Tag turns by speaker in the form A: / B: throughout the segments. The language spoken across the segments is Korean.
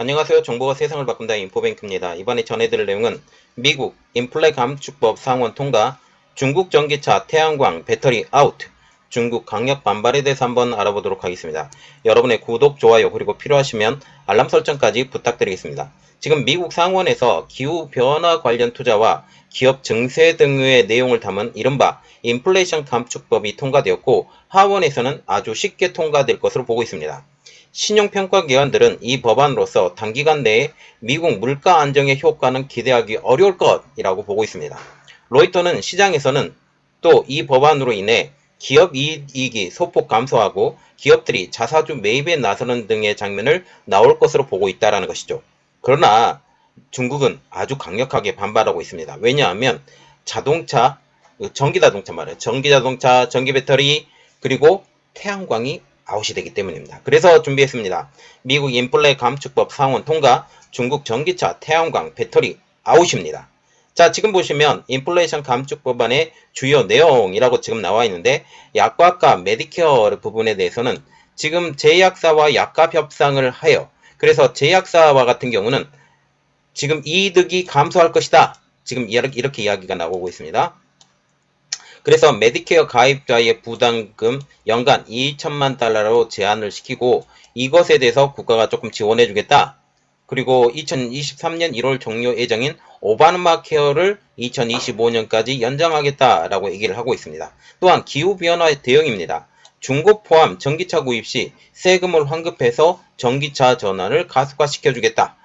A: 안녕하세요. 정보가 세상을 바꾼다 인포뱅크입니다. 이번에 전해드릴 내용은 미국 인플레 감축법 상원 통과, 중국 전기차 태양광 배터리 아웃, 중국 강력 반발에 대해서 한번 알아보도록 하겠습니다. 여러분의 구독, 좋아요 그리고 필요하시면 알람 설정까지 부탁드리겠습니다. 지금 미국 상원에서 기후변화 관련 투자와 기업 증세 등의 내용을 담은 이른바 인플레이션 감축법이 통과되었고, 하원에서는 아주 쉽게 통과될 것으로 보고 있습니다. 신용평가기관들은 이 법안으로서 단기간 내에 미국 물가 안정의 효과는 기대하기 어려울 것이라고 보고 있습니다. 로이터는 시장에서는 또 이 법안으로 인해 기업 이익이 소폭 감소하고 기업들이 자사주 매입에 나서는 등의 장면을 나올 것으로 보고 있다는 것이죠. 그러나 중국은 아주 강력하게 반발하고 있습니다. 왜냐하면 자동차, 전기자동차 말이에요. 전기자동차, 전기배터리, 그리고 태양광이 아웃이 되기 때문입니다. 그래서 준비했습니다. 미국 인플레 감축법 상원 통과, 중국 전기차, 태양광, 배터리 아웃입니다. 자, 지금 보시면 인플레이션 감축법안의 주요 내용이라고 지금 나와 있는데, 약값과 메디케어 부분에 대해서는 지금 제약사와 약값 협상을 하여, 그래서 제약사와 같은 경우는 지금 이득이 감소할 것이다. 지금 이렇게 이야기가 나오고 있습니다. 그래서 메디케어 가입자의 부담금 연간 2천만 달러로 제한을 시키고, 이것에 대해서 국가가 조금 지원해 주겠다. 그리고 2023년 1월 종료 예정인 오바마 케어를 2025년까지 연장하겠다라고 얘기를 하고 있습니다. 또한 기후변화 대응입니다. 중국 포함 전기차 구입 시 세금을 환급해서 전기차 전환을 가속화시켜 주겠다.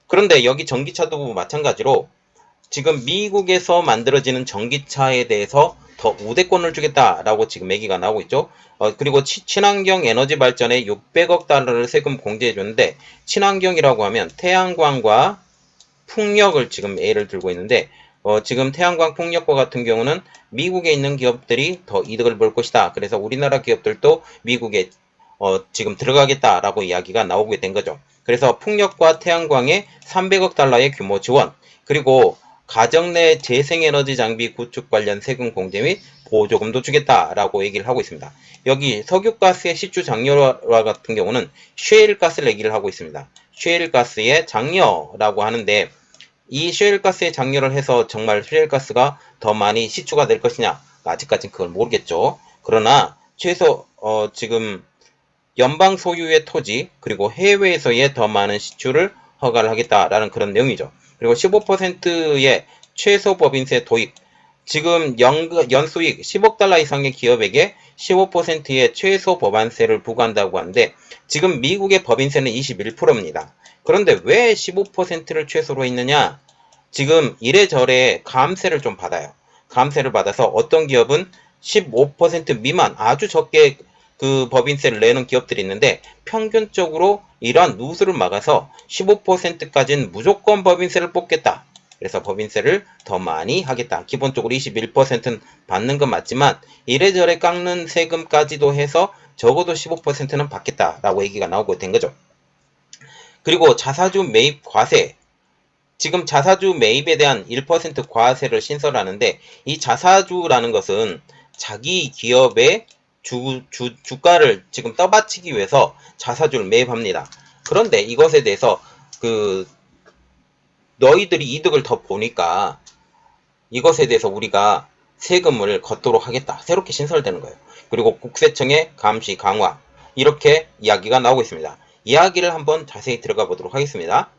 A: 그런데 여기 전기차도 마찬가지로 지금 미국에서 만들어지는 전기차에 대해서 더 우대권을 주겠다라고 지금 얘기가 나오고 있죠. 그리고 친환경 에너지 발전에 600억 달러를 세금 공제해 주는데, 친환경이라고 하면 태양광과 풍력을 지금 예를 들고 있는데, 지금 태양광 풍력과 같은 경우는 미국에 있는 기업들이 더 이득을 볼 것이다. 그래서 우리나라 기업들도 미국에 지금 들어가겠다라고 이야기가 나오게 된 거죠. 그래서 풍력과 태양광에 300억 달러의 규모 지원, 그리고 가정 내 재생에너지 장비 구축 관련 세금 공제 및 보조금도 주겠다라고 얘기를 하고 있습니다. 여기 석유가스의 시추 장려와 같은 경우는 쉐일가스를 얘기를 하고 있습니다. 쉐일가스의 장려라고 하는데, 이 쉐일가스의 장려를 해서 정말 쉐일가스가 더 많이 시추가 될 것이냐, 아직까지는 그걸 모르겠죠. 그러나 최소 지금 연방 소유의 토지, 그리고 해외에서의 더 많은 시추를 허가를 하겠다라는 그런 내용이죠. 그리고 15%의 최소 법인세 도입, 지금 연수익 10억 달러 이상의 기업에게 15%의 최소 법인세를 부과한다고 하는데, 지금 미국의 법인세는 21%입니다. 그런데 왜 15%를 최소로 했느냐? 지금 이래저래 감세를 좀 받아요. 감세를 받아서 어떤 기업은 15% 미만, 아주 적게 그 법인세를 내는 기업들이 있는데, 평균적으로 이러한 누수를 막아서 15%까지는 무조건 법인세를 뽑겠다. 그래서 법인세를 더 많이 하겠다. 기본적으로 21%는 받는 건 맞지만 이래저래 깎는 세금까지도 해서 적어도 15%는 받겠다라고 얘기가 나오고 된 거죠. 그리고 자사주 매입 과세, 지금 자사주 매입에 대한 1% 과세를 신설하는데, 이 자사주라는 것은 자기 기업의 주가를 지금 떠받치기 위해서 자사주를 매입합니다. 그런데 이것에 대해서 너희들이 이득을 더 보니까 이것에 대해서 우리가 세금을 걷도록 하겠다. 새롭게 신설되는 거예요. 그리고 국세청의 감시 강화, 이렇게 이야기가 나오고 있습니다. 이야기를 한번 자세히 들어가 보도록 하겠습니다.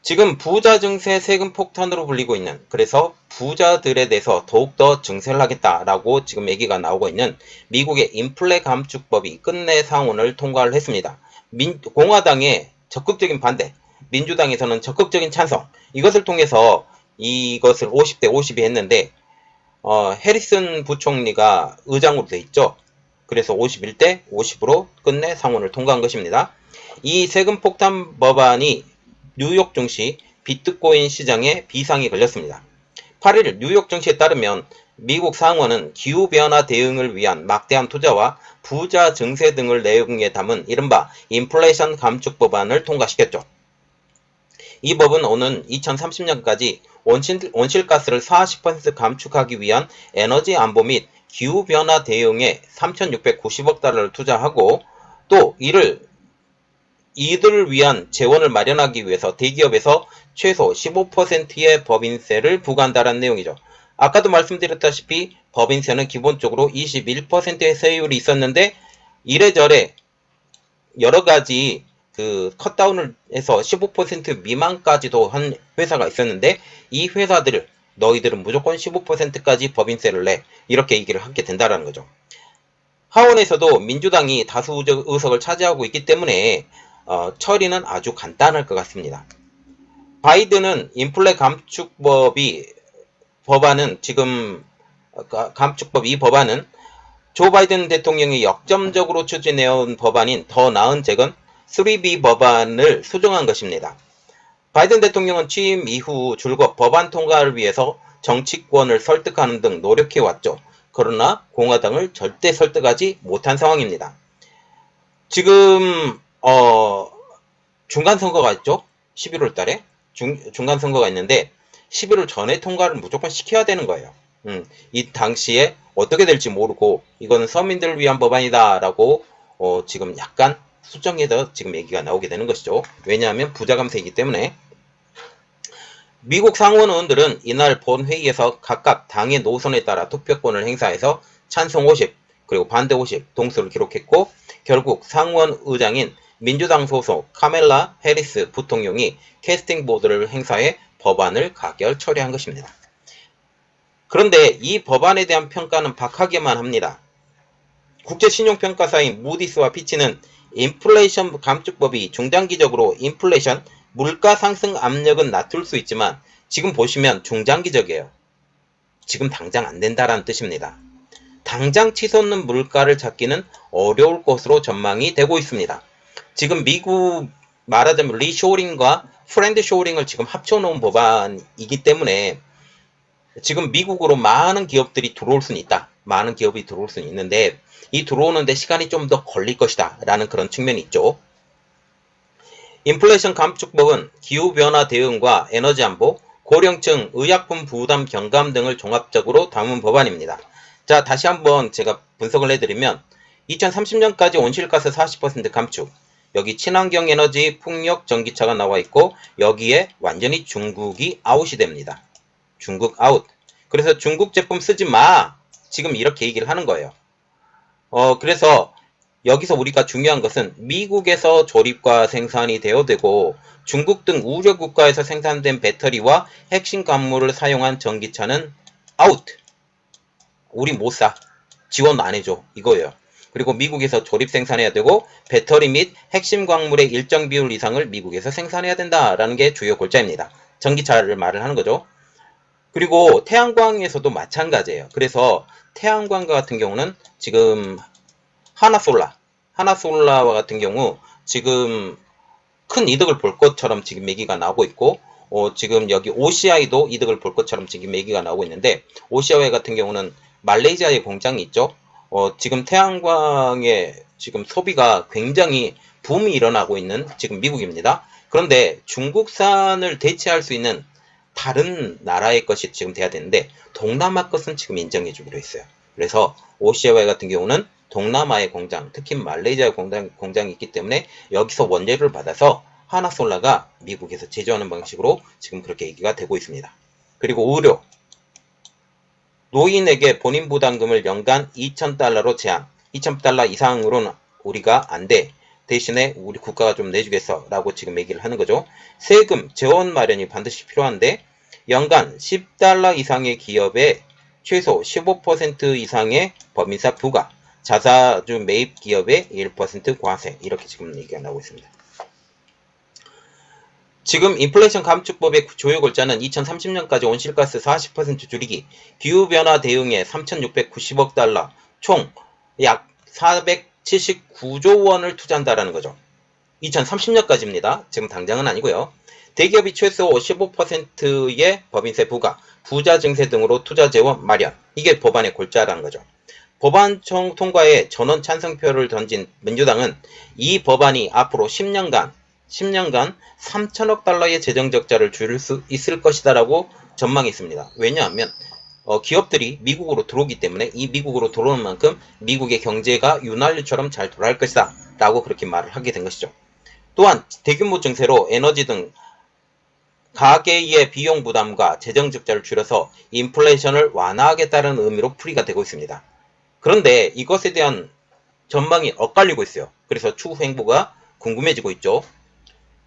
A: 지금 부자 증세 세금 폭탄으로 불리고 있는, 그래서 부자들에 대해서 더욱더 증세를 하겠다라고 지금 얘기가 나오고 있는 미국의 인플레 감축법이 끝내 상원을 통과를 했습니다. 공화당의 적극적인 반대, 민주당에서는 적극적인 찬성, 이것을 통해서 이것을 50대 50이 했는데, 해리슨 부총리가 의장으로 돼 있죠. 그래서 51대 50으로 끝내 상원을 통과한 것입니다. 이 세금 폭탄 법안이 뉴욕 증시 비트코인 시장에 비상이 걸렸습니다. 8일 뉴욕 증시에 따르면 미국 상원은 기후변화 대응을 위한 막대한 투자와 부자 증세 등을 내용에 담은 이른바 인플레이션 감축법안을 통과시켰죠. 이 법은 오는 2030년까지 온실가스를 40% 감축하기 위한 에너지 안보 및 기후변화 대응에 3,690억 달러를 투자하고, 또 이를 이들을 위한 재원을 마련하기 위해서 대기업에서 최소 15%의 법인세를 부과한다는 내용이죠. 아까도 말씀드렸다시피 법인세는 기본적으로 21%의 세율이 있었는데 이래저래 여러 가지 그 컷다운을 해서 15% 미만까지도 한 회사가 있었는데 이 회사들을 너희들은 무조건 15%까지 법인세를 내 이렇게 얘기를 하게 된다는 거죠. 하원에서도 민주당이 다수 의석을 차지하고 있기 때문에 처리는 아주 간단할 것 같습니다. 바이든은 인플레 법안은 지금 감축법 이 법안은 조 바이든 대통령이 역점적으로 추진해온 법안인 더 나은 재건 3B 법안을 수정한 것입니다. 바이든 대통령은 취임 이후 줄곧 법안 통과를 위해서 정치권을 설득하는 등 노력해왔죠. 그러나 공화당을 절대 설득하지 못한 상황입니다. 지금 중간선거가 있죠. 11월 달에 중간선거가 있는데 11월 전에 통과를 무조건 시켜야 되는 거예요. 이 당시에 어떻게 될지 모르고 이거는 서민들을 위한 법안이다 라고 지금 약간 수정해서 지금 얘기가 나오게 되는 것이죠. 왜냐하면 부자감세이기 때문에. 미국 상원 의원들은 이날 본회의에서 각각 당의 노선에 따라 투표권을 행사해서 찬성 50 그리고 반대 50 동수를 기록했고 결국 상원 의장인 민주당 소속 카멜라 해리스 부통령이 캐스팅 보드를 행사해 법안을 가결 처리한 것입니다. 그런데 이 법안에 대한 평가는 박하게만 합니다. 국제신용평가사인 무디스와 피치는 인플레이션 감축법이 중장기적으로 인플레이션 물가 상승 압력은 낮출 수 있지만 지금 보시면 중장기적이에요. 지금 당장 안 된다라는 뜻입니다. 당장 치솟는 물가를 잡기는 어려울 것으로 전망이 되고 있습니다. 지금 미국 말하자면 리쇼링과 프렌드 쇼링을 지금 합쳐놓은 법안이기 때문에 지금 미국으로 많은 기업들이 들어올 수는 있다. 많은 기업이 들어올 수는 있는데 이 들어오는데 시간이 좀 더 걸릴 것이다 라는 그런 측면이 있죠. 인플레이션 감축법은 기후변화 대응과 에너지 안보, 고령층 의약품 부담 경감 등을 종합적으로 담은 법안입니다. 자, 다시 한번 제가 분석을 해드리면 2030년까지 온실가스 40% 감축, 여기 친환경 에너지 풍력 전기차가 나와 있고 여기에 완전히 중국이 아웃이 됩니다. 중국 아웃. 그래서 중국 제품 쓰지 마. 지금 이렇게 얘기를 하는 거예요. 그래서 여기서 우리가 중요한 것은 미국에서 조립과 생산이 되어되고 중국 등 우려 국가에서 생산된 배터리와 핵심 광물을 사용한 전기차는 아웃. 우리 못 사. 지원 안 해줘. 이거예요. 그리고 미국에서 조립 생산해야 되고 배터리 및 핵심 광물의 일정 비율 이상을 미국에서 생산해야 된다라는 게 주요 골자입니다. 전기차를 말을 하는 거죠. 그리고 태양광에서도 마찬가지예요. 그래서 태양광 같은 경우는 지금 하나솔라와 같은 경우 지금 큰 이득을 볼 것처럼 지금 얘기가 나오고 있고 지금 여기 OCI도 이득을 볼 것처럼 지금 얘기가 나오고 있는데 OCI 같은 경우는 말레이시아에 공장이 있죠. 지금 태양광의 지금 소비가 굉장히 붐이 일어나고 있는 지금 미국입니다. 그런데 중국산을 대체할 수 있는 다른 나라의 것이 지금 돼야 되는데 동남아 것은 지금 인정해 주기로 했어요. 그래서 OCI 같은 경우는 동남아의 공장, 특히 말레이시아 공장이 있기 때문에 여기서 원재료를 받아서 하나솔라가 미국에서 제조하는 방식으로 지금 그렇게 얘기가 되고 있습니다. 그리고 의료, 노인에게 본인 부담금을 연간 2,000달러로 제한, 2,000달러 이상으로는 우리가 안 돼. 대신에 우리 국가가 좀 내주겠어 라고 지금 얘기를 하는 거죠. 세금, 재원 마련이 반드시 필요한데 연간 10달러 이상의 기업에 최소 15% 이상의 법인세 부과, 자사주 매입 기업의 1% 과세 이렇게 지금 얘기가 나오고 있습니다. 지금 인플레이션 감축법의 주요 골자는 2030년까지 온실가스 40% 줄이기, 기후변화 대응에 3,690억 달러, 총 약 479조 원을 투자한다라는 거죠. 2030년까지입니다. 지금 당장은 아니고요. 대기업이 최소 15%의 법인세 부과, 부자 증세 등으로 투자 재원 마련. 이게 법안의 골자라는 거죠. 법안 통과에 전원 찬성표를 던진 민주당은 이 법안이 앞으로 10년간 3천억 달러의 재정 적자를 줄일 수 있을 것이다라고 전망했습니다. 왜냐하면 기업들이 미국으로 들어오기 때문에 이 미국으로 들어오는 만큼 미국의 경제가 윤활유처럼 잘 돌아갈 것이다 라고 그렇게 말을 하게 된 것이죠. 또한 대규모 증세로 에너지 등 가계의 비용 부담과 재정 적자를 줄여서 인플레이션을 완화하겠다는 의미로 풀이가 되고 있습니다. 그런데 이것에 대한 전망이 엇갈리고 있어요. 그래서 추후 행보가 궁금해지고 있죠.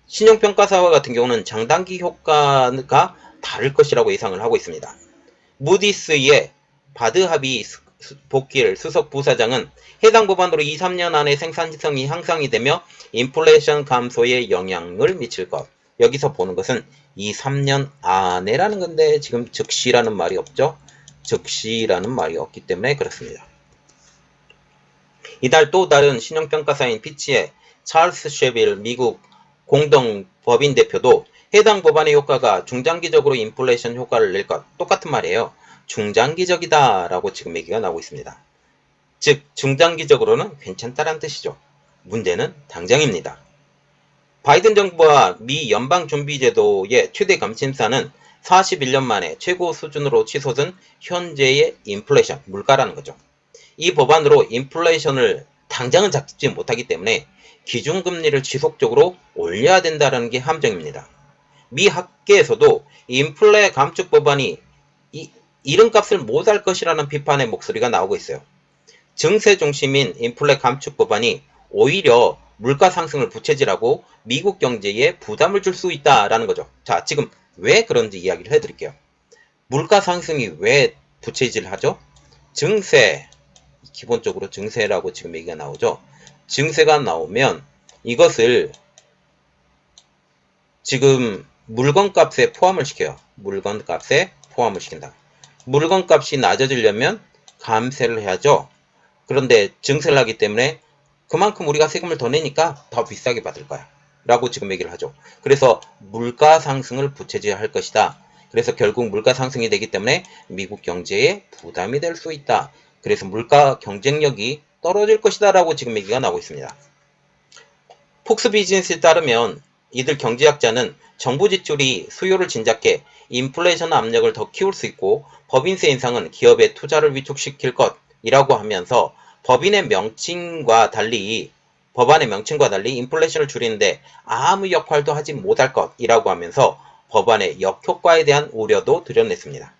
A: 신용평가사와 같은 경우는 장단기 효과가 다를 것이라고 예상을 하고 있습니다. 무디스의 바드하비 복길 수석 부사장은 해당 법안으로 2-3년 안에 생산성이 향상이 되며 인플레이션 감소에 영향을 미칠 것. 여기서 보는 것은 2-3년 안에라는 건데 지금 즉시라는 말이 없죠. 즉시라는 말이 없기 때문에 그렇습니다. 이달 또 다른 신용평가사인 피치의 찰스 쉐빌 미국 공동법인 대표도 해당 법안의 효과가 중장기적으로 인플레이션 효과를 낼 것. 똑같은 말이에요. 중장기적이다 라고 지금 얘기가 나오고 있습니다. 즉 중장기적으로는 괜찮다라는 뜻이죠. 문제는 당장입니다. 바이든 정부와 미 연방준비제도의 최대 감심사는 41년 만에 최고 수준으로 치솟은 현재의 인플레이션, 물가라는 거죠. 이 법안으로 인플레이션을 당장은 잡지 못하기 때문에 기준금리를 지속적으로 올려야 된다는 게 함정입니다. 미 학계에서도 인플레 감축 법안이 이름값을 못할 것이라는 비판의 목소리가 나오고 있어요. 증세 중심인 인플레 감축 법안이 오히려 물가 상승을 부채질하고 미국 경제에 부담을 줄 수 있다라는 거죠. 자, 지금 왜 그런지 이야기를 해드릴게요. 물가 상승이 왜 부채질하죠? 증세, 기본적으로 증세라고 지금 얘기가 나오죠. 증세가 나오면 이것을 지금 물건값에 포함을 시켜요. 물건값에 포함을 시킨다. 물건값이 낮아지려면 감세를 해야죠. 그런데 증세를 하기 때문에 그만큼 우리가 세금을 더 내니까 더 비싸게 받을 거야 라고 지금 얘기를 하죠. 그래서 물가 상승을 부채질할 것이다. 그래서 결국 물가 상승이 되기 때문에 미국 경제에 부담이 될 수 있다. 그래서 물가 경쟁력이 떨어질 것이다 라고 지금 얘기가 나오고 있습니다. 폭스 비즈니스에 따르면 이들 경제학자는 정부 지출이 수요를 진작해 인플레이션 압력을 더 키울 수 있고 법인세 인상은 기업의 투자를 위축시킬 것이라고 하면서 법안의 명칭과 달리 인플레이션을 줄이는데 아무 역할도 하지 못할 것이라고 하면서 법안의 역효과에 대한 우려도 드러냈습니다.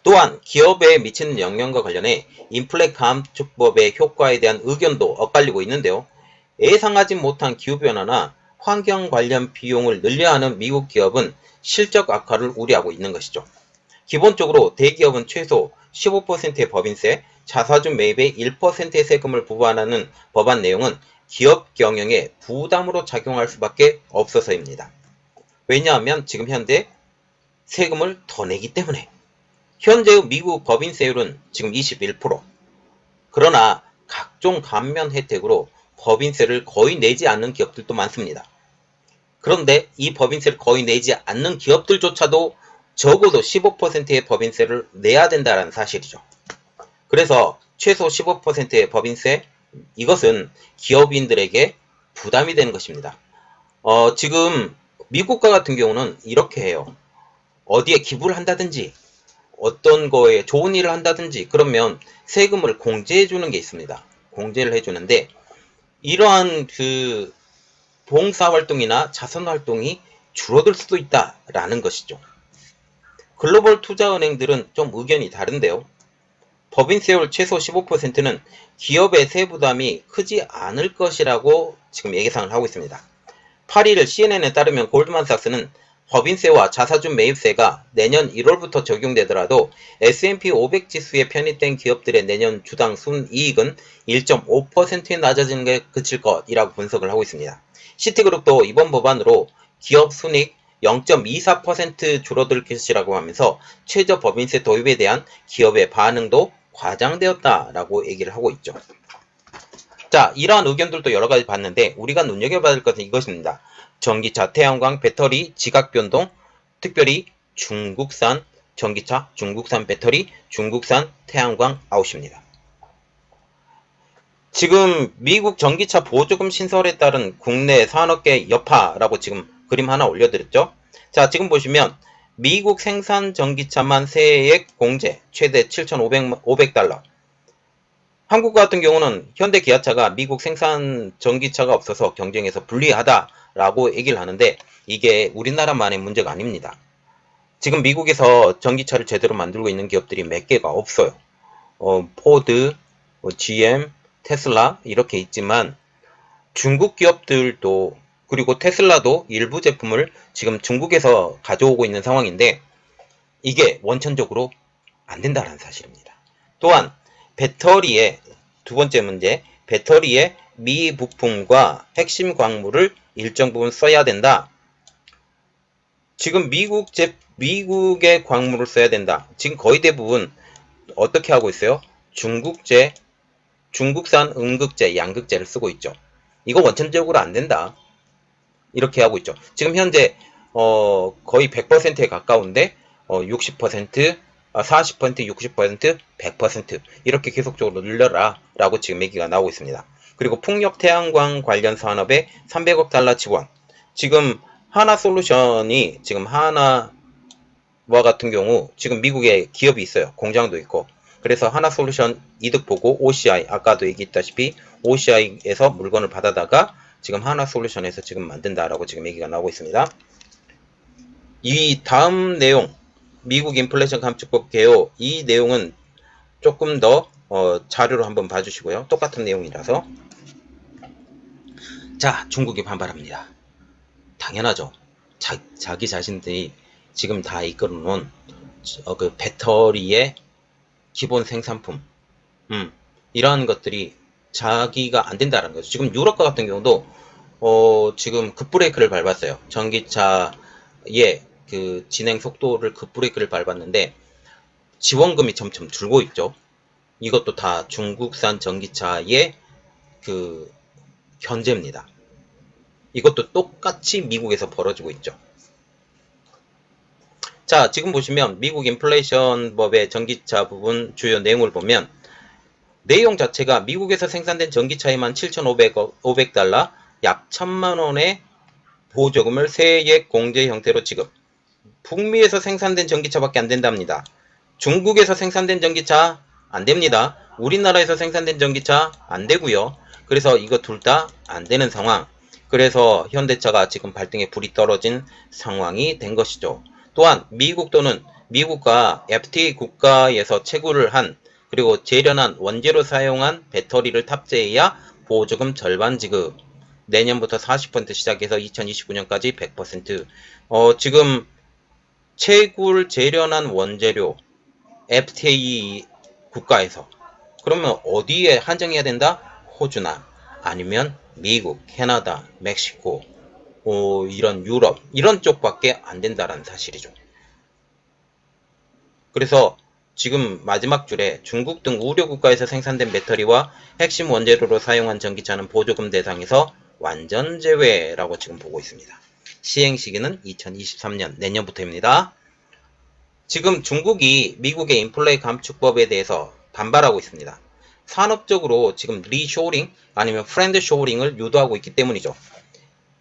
A: 또한 기업에 미치는 영향과 관련해 인플레 감축법의 효과에 대한 의견도 엇갈리고 있는데요. 예상하지 못한 기후변화나 환경 관련 비용을 늘려야 하는 미국 기업은 실적 악화를 우려하고 있는 것이죠. 기본적으로 대기업은 최소 15%의 법인세, 자사주 매입에 1%의 세금을 부과하는 법안 내용은 기업 경영에 부담으로 작용할 수밖에 없어서입니다. 왜냐하면 지금 현재 세금을 더 내기 때문에 현재의 미국 법인세율은 지금 21%. 그러나 각종 감면 혜택으로 법인세를 거의 내지 않는 기업들도 많습니다. 그런데 이 법인세를 거의 내지 않는 기업들조차도 적어도 15%의 법인세를 내야 된다는 사실이죠. 그래서 최소 15%의 법인세, 이것은 기업인들에게 부담이 되는 것입니다. 지금 미국과 같은 경우는 이렇게 해요. 어디에 기부를 한다든지 어떤 거에 좋은 일을 한다든지 그러면 세금을 공제해 주는 게 있습니다. 공제를 해주는데 이러한 그 봉사활동이나 자선활동이 줄어들 수도 있다라는 것이죠. 글로벌 투자은행들은 좀 의견이 다른데요. 법인세율 최소 15%는 기업의 세부담이 크지 않을 것이라고 지금 예상을 하고 있습니다. 8일 CNN에 따르면 골드만삭스는 법인세와 자사주 매입세가 내년 1월부터 적용되더라도 S&P 500 지수에 편입된 기업들의 내년 주당 순이익은 1.5%에 낮아지는 게 그칠 것이라고 분석을 하고 있습니다. 시티그룹도 이번 법안으로 기업 순이익 0.24% 줄어들 것이라고 하면서 최저 법인세 도입에 대한 기업의 반응도 과장되었다라고 얘기를 하고 있죠. 자, 이러한 의견들도 여러 가지 봤는데 우리가 눈여겨봐야 할 것은 이것입니다. 전기차, 태양광, 배터리, 지각 변동, 특별히 중국산 전기차, 중국산 배터리, 중국산 태양광 아웃입니다. 지금 미국 전기차 보조금 신설에 따른 국내 산업계 여파라고 지금 그림 하나 올려드렸죠. 자, 지금 보시면 미국 생산 전기차만 세액 공제 최대 $7,500. 한국 같은 경우는 현대 기아차가 미국 생산 전기차가 없어서 경쟁에서 불리하다라고 얘기를 하는데 이게 우리나라만의 문제가 아닙니다. 지금 미국에서 전기차를 제대로 만들고 있는 기업들이 몇 개가 없어요. 포드, GM, 테슬라 이렇게 있지만 중국 기업들도 그리고 테슬라도 일부 제품을 지금 중국에서 가져오고 있는 상황인데 이게 원천적으로 안 된다는 사실입니다. 또한 배터리의 두 번째 문제, 배터리의 미 부품과 핵심 광물을 일정 부분 써야 된다. 지금 미국의 광물을 써야 된다. 지금 거의 대부분 어떻게 하고 있어요? 중국산 음극재, 양극재를 쓰고 있죠. 이거 원천적으로 안 된다. 이렇게 하고 있죠. 지금 현재 거의 100%에 가까운데 60%, 40%, 60%, 100% 이렇게 계속적으로 늘려라 라고 지금 얘기가 나오고 있습니다. 그리고 풍력 태양광 관련 산업에 300억 달러 지원. 지금 하나솔루션이 지금 하나와 같은 경우 지금 미국에 기업이 있어요. 공장도 있고. 그래서 하나솔루션 이득 보고 OCI 아까도 얘기했다시피 OCI에서 물건을 받아다가 지금 하나솔루션에서 지금 만든다라고 지금 얘기가 나오고 있습니다. 이 다음 내용 미국 인플레이션 감축법 개요 이 내용은 조금 더 자료로 한번 봐주시고요. 똑같은 내용이라서 자 중국이 반발합니다. 당연하죠. 자기 자신들이 지금 다 이끌어놓은 그 배터리의 기본 생산품 이러한 것들이 자기가 안 된다는 거죠. 지금 유럽과 같은 경우도 지금 급브레이크를 밟았어요. 전기차의 그 진행 속도를 급브레이크를 밟았는데 지원금이 점점 줄고 있죠. 이것도 다 중국산 전기차의 그 견제입니다. 이것도 똑같이 미국에서 벌어지고 있죠. 자, 지금 보시면 미국 인플레이션 법의 전기차 부분 주요 내용을 보면 내용 자체가 미국에서 생산된 전기차에만 7,500달러, 약 1,000만원의 보조금을 세액 공제 형태로 지급. 북미에서 생산된 전기차밖에 안 된답니다. 중국에서 생산된 전기차 안 됩니다. 우리나라에서 생산된 전기차 안 되고요. 그래서 이거 둘 다 안 되는 상황. 그래서 현대차가 지금 발등에 불이 떨어진 상황이 된 것이죠. 또한 미국 또는 미국과 FTA 국가에서 채굴을 한 그리고 재련한 원재료 사용한 배터리를 탑재해야 보조금 절반 지급. 내년부터 40% 시작해서 2029년까지 100%. 지금 채굴 재련한 원재료 FTA 국가에서 그러면 어디에 한정해야 된다? 호주나 아니면 미국, 캐나다, 멕시코, 이런 유럽 이런 쪽밖에 안 된다는 사실이죠. 그래서 지금 마지막 줄에 중국 등 우려 국가에서 생산된 배터리와 핵심 원재료로 사용한 전기차는 보조금 대상에서 완전 제외라고 지금 보고 있습니다. 시행 시기는 2023년 내년부터입니다. 지금 중국이 미국의 인플레 감축법에 대해서 반발하고 있습니다. 산업적으로 지금 리쇼링 아니면 프렌드 쇼링을 유도하고 있기 때문이죠.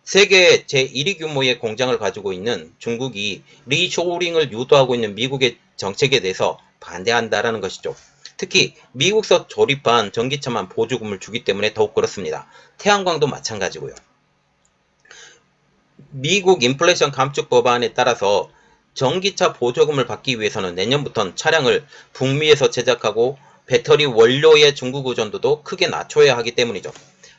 A: 세계 제1위 규모의 공장을 가지고 있는 중국이 리쇼링을 유도하고 있는 미국의 정책에 대해서 반대한다라는 것이죠. 특히 미국서 조립한 전기차만 보조금을 주기 때문에 더욱 그렇습니다. 태양광도 마찬가지고요. 미국 인플레이션 감축 법안에 따라서 전기차 보조금을 받기 위해서는 내년부터는 차량을 북미에서 제작하고 배터리 원료의 중국 의존도도 크게 낮춰야 하기 때문이죠.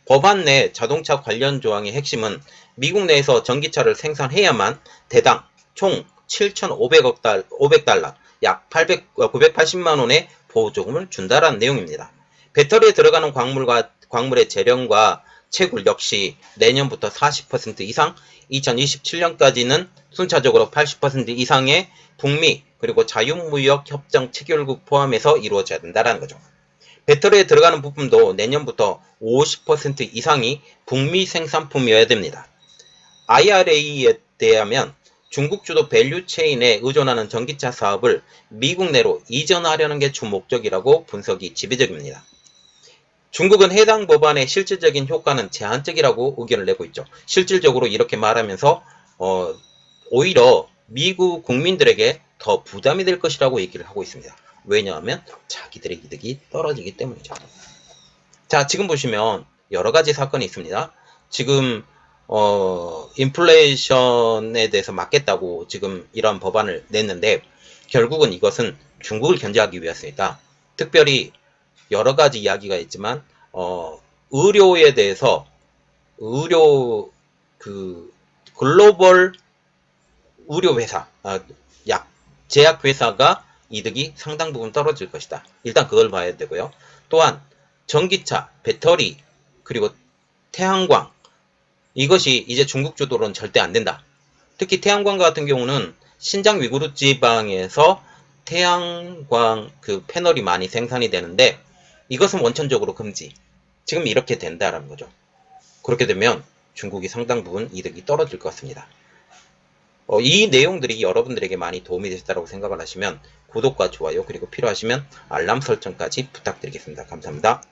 A: 법안 내 자동차 관련 조항의 핵심은 미국 내에서 전기차를 생산해야만 대당 총 7,500달러, 약 980만원의 보조금을 준다라는 내용입니다. 배터리에 들어가는 광물의 재련과 채굴 역시 내년부터 40% 이상, 2027년까지는 순차적으로 80% 이상의 북미 그리고 자유무역 협정 체결국 포함해서 이루어져야 된다는 거죠. 배터리에 들어가는 부품도 내년부터 50% 이상이 북미 생산품이어야 됩니다. IRA에 대하면 중국 주도 밸류체인에 의존하는 전기차 사업을 미국 내로 이전하려는 게 주 목적이라고 분석이 지배적입니다. 중국은 해당 법안의 실질적인 효과는 제한적이라고 의견을 내고 있죠. 실질적으로 이렇게 말하면서 오히려 미국 국민들에게 더 부담이 될 것이라고 얘기를 하고 있습니다. 왜냐하면 자기들의 이득이 떨어지기 때문이죠. 자, 지금 보시면 여러 가지 사건이 있습니다. 지금 인플레이션에 대해서 막겠다고 지금 이러한 법안을 냈는데 결국은 이것은 중국을 견제하기 위해서이다. 특별히 여러 가지 이야기가 있지만 의료에 대해서 의료 그 글로벌 의료 회사, 약 제약 회사가 이득이 상당 부분 떨어질 것이다. 일단 그걸 봐야 되고요. 또한 전기차, 배터리, 그리고 태양광 이것이 이제 중국 주도로는 절대 안 된다. 특히 태양광 같은 경우는 신장 위구르 지방에서 태양광 그 패널이 많이 생산이 되는데 이것은 원천적으로 금지. 지금 이렇게 된다라는 거죠. 그렇게 되면 중국이 상당 부분 이득이 떨어질 것 같습니다. 이 내용들이 여러분들에게 많이 도움이 되셨다고 생각을 하시면 구독과 좋아요 그리고 필요하시면 알람 설정까지 부탁드리겠습니다. 감사합니다.